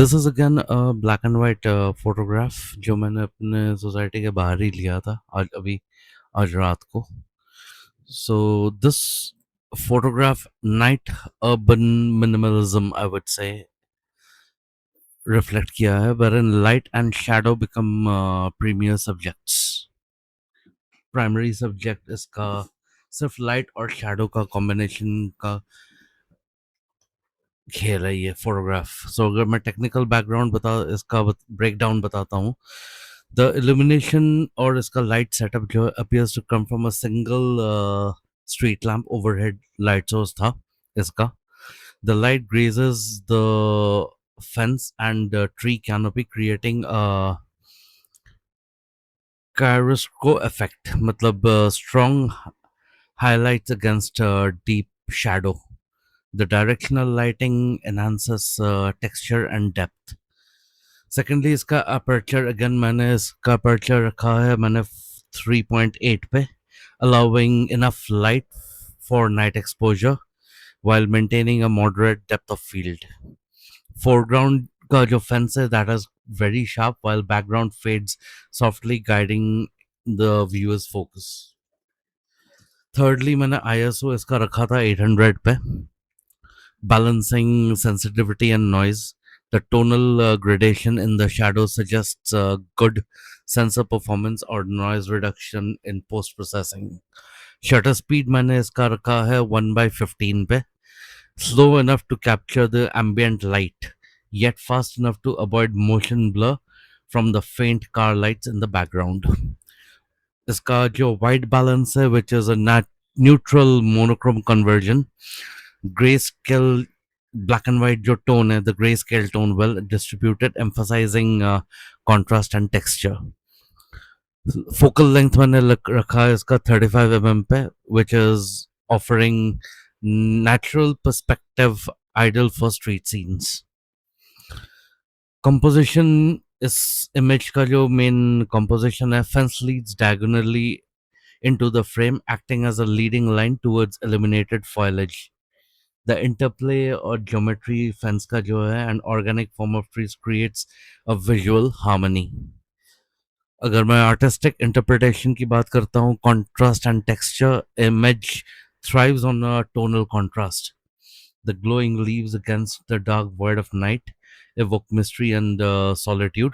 This is again a black and white photograph जो मैंने अपने सोसाइटी के बाहर ही लिया था आज रात को. So this photograph night urban minimalism, I would say, reflect किया है, wherein light and shadow become premier subjects. Primary subject इसका सिर्फ लाइट और शैडो का कॉम्बिनेशन का खेल है ये फोटोग्राफ. सो अगर मैं टेक्निकल बैकग्राउंड इसका ब्रेक डाउन बताता हूँ. द इल्यूमिनेशन और इसका लाइट सेटअप जो appears to come from a single street lamp overhead light source था इसका. The light grazes the fence and tree canopy creating chiaroscuro effect, मतलब strong highlights against deep shadow. The directional lighting enhances texture and depth. Secondly, इसका aperture, again मैंने इसका aperture रखा है मैंने 3.8 पे, allowing enough light for night exposure while maintaining a moderate depth of field. Foreground का जो fence है that is very sharp while background fades softly, guiding the viewer's focus. Thirdly, मैंने ISO इसका रखा था 800 पे, balancing sensitivity and noise. The tonal gradation in the shadow suggests good sensor performance or noise reduction in post processing. Shutter speed मैंने इसका रखा है 1/15 पे, slow enough to capture the ambient light, yet fast enough to avoid motion blur from the faint car lights in the background. इसका जो white balance है, which is a neutral monochrome conversion, grayscale black and white जो tone है, the grayscale tone well distributed, emphasizing contrast and texture. Focal length मैंने रखा है इसका 35 mm पे, which is offering natural perspective, ideal for street scenes. Composition, इस image का जो main composition है, fence leads diagonally into the frame, acting as a leading line towards illuminated foliage. The interplay or geometry fence का जो है and organic form of trees creates a visual harmony. अगर मैं artistic interpretation की बात करता हूँ, contrast and texture, image thrives on a tonal contrast. The glowing leaves against the dark void of night evoke mystery and solitude.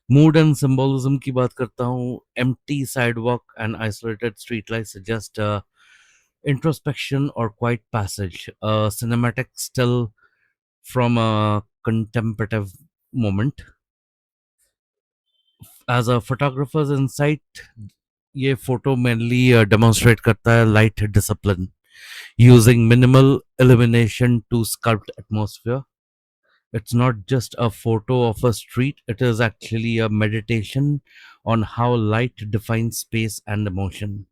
Mood and symbolism की बात करता हूँ, empty sidewalk and isolated streetlight suggest introspection or quiet passage, a cinematic still from a contemplative moment. As a photographer's insight, ये photo mainly demonstrate करता है light discipline, using minimal illumination to sculpt atmosphere. It's not just a photo of a street, it is actually a meditation on how light defines space and emotion.